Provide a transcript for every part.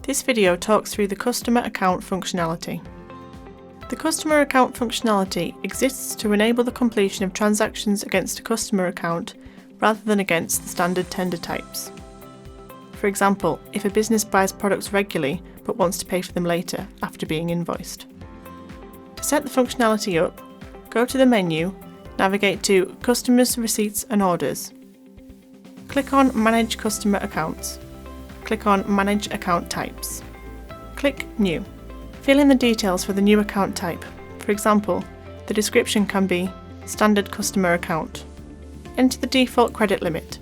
This video talks through the customer account functionality. The customer account functionality exists to enable the completion of transactions against a customer account rather than against the standard tender types. For example, if a business buys products regularly but wants to pay for them later after being invoiced. To set the functionality up, go to the menu, navigate to Customers, Receipts and Orders. Click on Manage Customer Accounts. Click on Manage Account Types. Click New. Fill in the details for the new account type. For example, the description can be Standard Customer Account. Enter the default credit limit.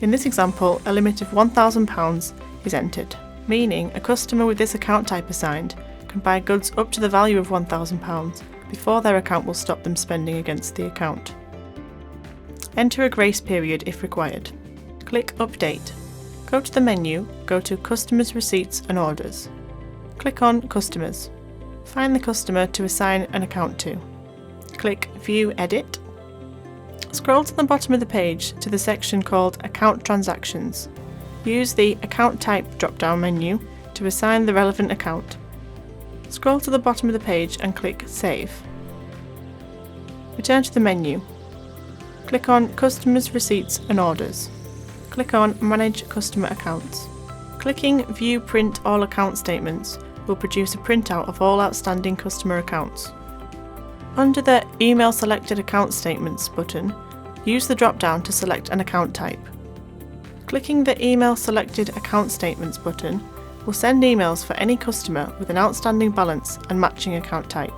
In this example, a limit of £1,000 is entered, meaning a customer with this account type assigned can buy goods up to the value of £1,000 before their account will stop them spending against the account. Enter a grace period if required. Click Update. Go to the menu, go to Customers, Receipts and Orders. Click on Customers. Find the customer to assign an account to. Click View Edit. Scroll to the bottom of the page to the section called Account Transactions. Use the Account Type drop-down menu to assign the relevant account. Scroll to the bottom of the page and click Save. Return to the menu. Click on Customers, Receipts and Orders. Click on Manage Customer Accounts. Clicking View Print All Account Statements will produce a printout of all outstanding customer accounts. Under the Email Selected Account Statements button, use the drop-down to select an account type. Clicking the Email Selected Account Statements button will send emails for any customer with an outstanding balance and matching account type.